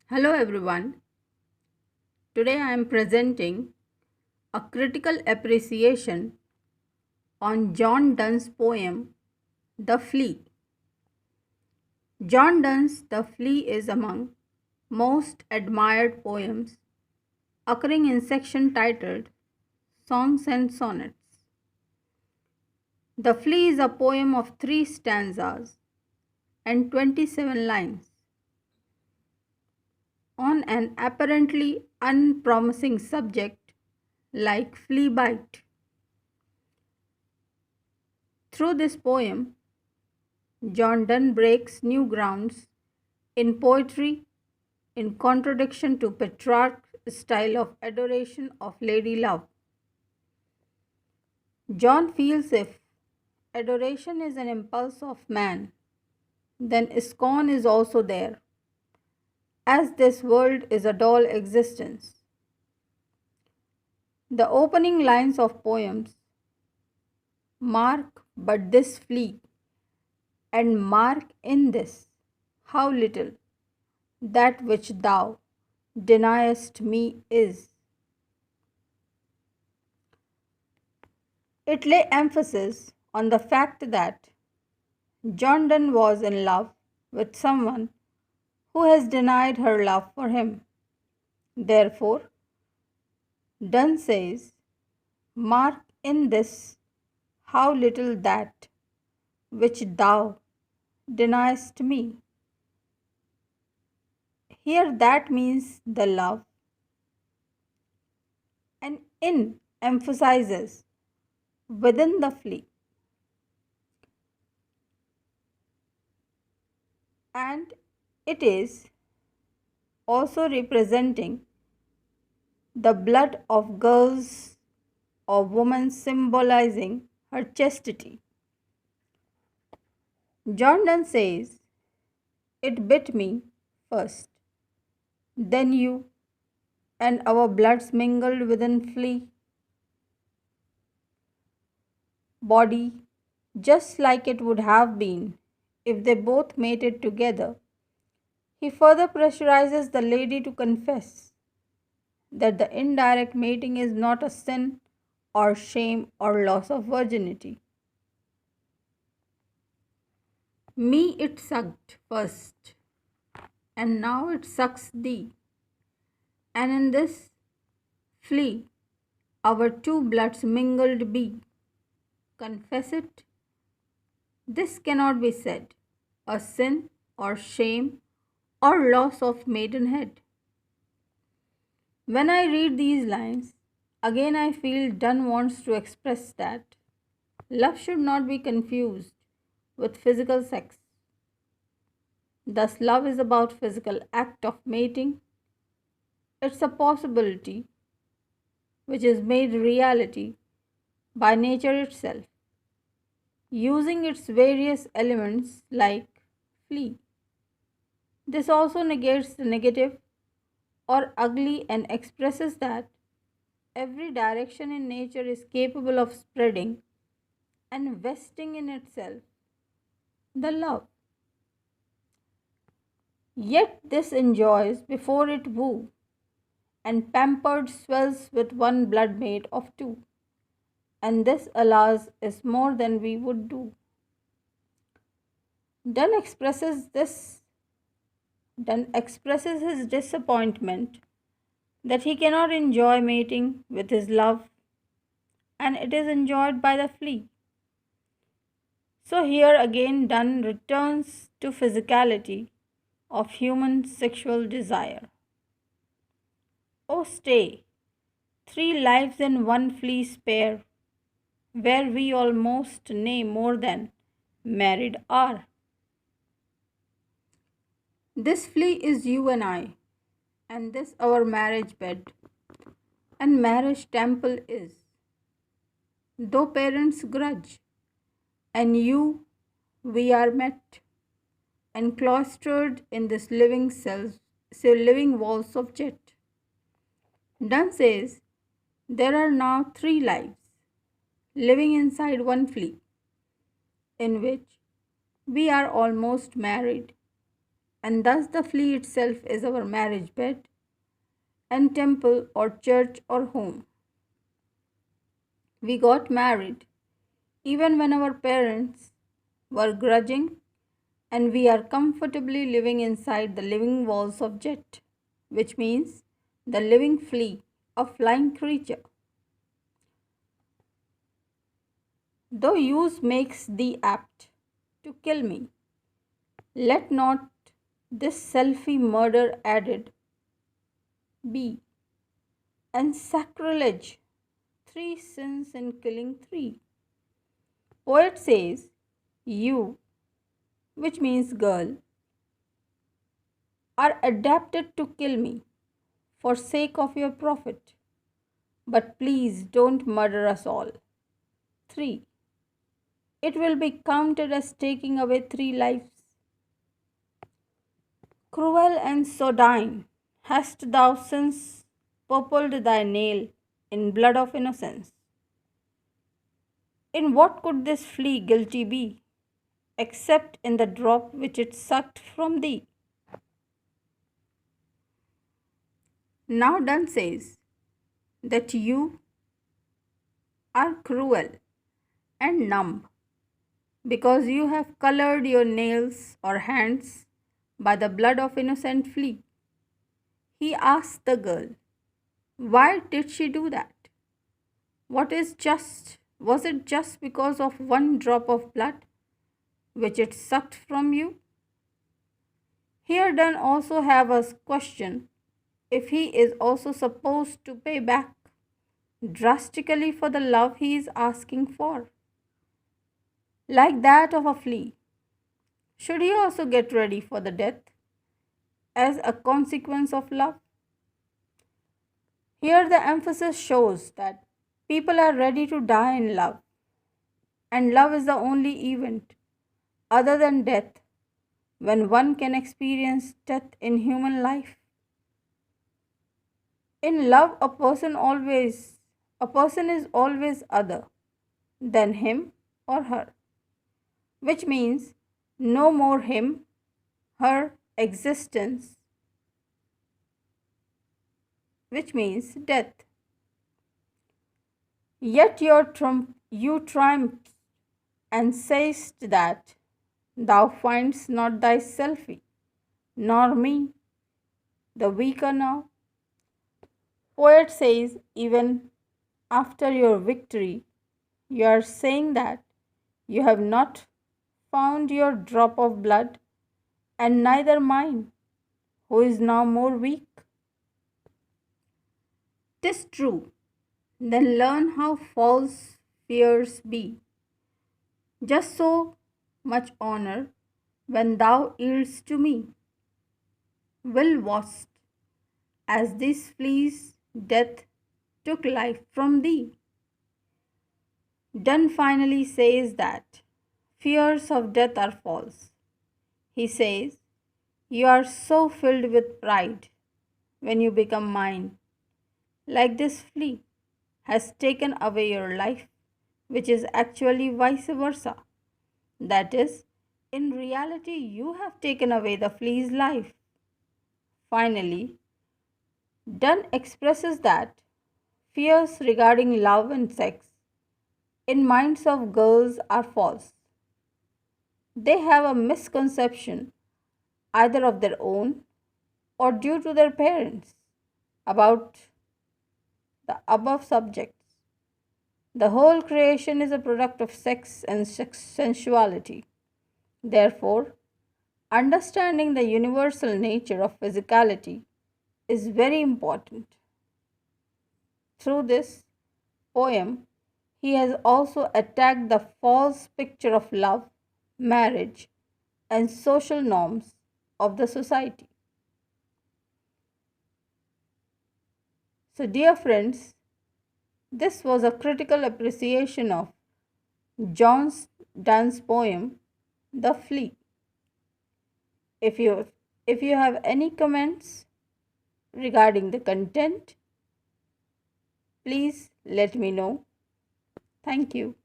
Hello everyone. Today I am presenting a critical appreciation on John Donne's poem The Flea. John Donne's The Flea is among most admired poems occurring in section titled Songs and Sonnets. The Flea is a poem of 3 stanzas and 27 lines on an apparently unpromising subject like flea bite. Through this poem, John Donne breaks new grounds in poetry in contradiction to Petrarch's style of adoration of lady love. John feels if adoration is an impulse of man, then scorn is also there, as this world is a dull existence. The opening lines of poems mark but this flea, and mark in this how little that which thou deniest me is. It lay emphasis on the fact that John Donne was in love with someone who has denied her love for him. Therefore, Donne says, mark in this how little that which thou deniest me. Here, that means the love, and in emphasizes within the flea, and it is also representing the blood of girls or women, symbolizing her chastity. John Donne says, it bit me first, then you, and our bloods mingled within flea body, just like it would have been if they both mated together. He further pressurizes the lady to confess that the indirect mating is not a sin or shame or loss of virginity. Me it sucked first, and now it sucks thee. And in this flea, our two bloods mingled be. Confess it. This cannot be said, a sin or shame or loss of maidenhead. When I read these lines, again I feel Donne wants to express that love should not be confused with physical sex. Thus, love is about physical act of mating. It's a possibility which is made reality by nature itself, using its various elements like flea. This also negates the negative or ugly and expresses that every direction in nature is capable of spreading and vesting in itself the love. Yet this enjoys before it woo, and pampered swells with one blood made of two, and this, alas, is more than we would do. Donne expresses this. Donne expresses his disappointment that he cannot enjoy mating with his love, and it is enjoyed by the flea. So here again Donne returns to physicality of human sexual desire. Oh stay, 3 lives in one flea spare, where we almost, nay more than, married are. This flea is you and this our marriage bed, and marriage temple is, though parents grudge, and you we are met, and cloistered in this living cells, so living walls of jet. Donne says there are now 3 lives living inside one flea, in which we are almost married, and thus the flea itself is our marriage bed and temple or church or home. We got married even when our parents were grudging, and we are comfortably living inside the living walls of jet, which means the living flea, a flying creature. Though use makes thee apt to kill me, let not this selfie murder added be, and sacrilege, three sins in killing three. Poet says, you, which means girl, are adapted to kill me for sake of your profit, but please don't murder us all. 3. It will be counted as taking away 3 lives. Cruel and sordine, hast thou since purpled thy nail in blood of innocence? In what could this flea guilty be, except in the drop which it sucked from thee? Now Donne says that you are cruel and numb because you have colored your nails or hands by the blood of innocent flea. He asked the girl, why did she do that? Was it just because of one drop of blood which it sucked from you? Here Donne also have us question if he is also supposed to pay back drastically for the love he is asking for, like that of a flea. Should he also get ready for the death as a consequence of love? Here the emphasis shows that people are ready to die in love, and love is the only event other than death when one can experience death in human life. In love, a person is always other than him or her, which means no more him, her existence, which means death. Yet you triumph and sayest that thou find'st not thyself, nor me, the weaker now. Poet says, even after your victory, you are saying that you have not found your drop of blood, and neither mine, who is now more weak. 'Tis true, then learn how false fears be. Just so much honor when thou yieldest to me. Will wast, as this flea's death took life from thee. Donne finally says that fears of death are false. He says, you are so filled with pride when you become mine, like this flea has taken away your life, which is actually vice versa. That is, in reality, you have taken away the flea's life. Finally, Donne expresses that fears regarding love and sex in minds of girls are false. They have a misconception, either of their own or due to their parents, about the above subjects. The whole creation is a product of sex and sensuality. Therefore, understanding the universal nature of physicality is very important. Through this poem, he has also attacked the false picture of love, marriage, and social norms of the society. So, dear friends, this was a critical appreciation of John Donne's poem, The Flea. If you have any comments regarding the content, please let me know. Thank you.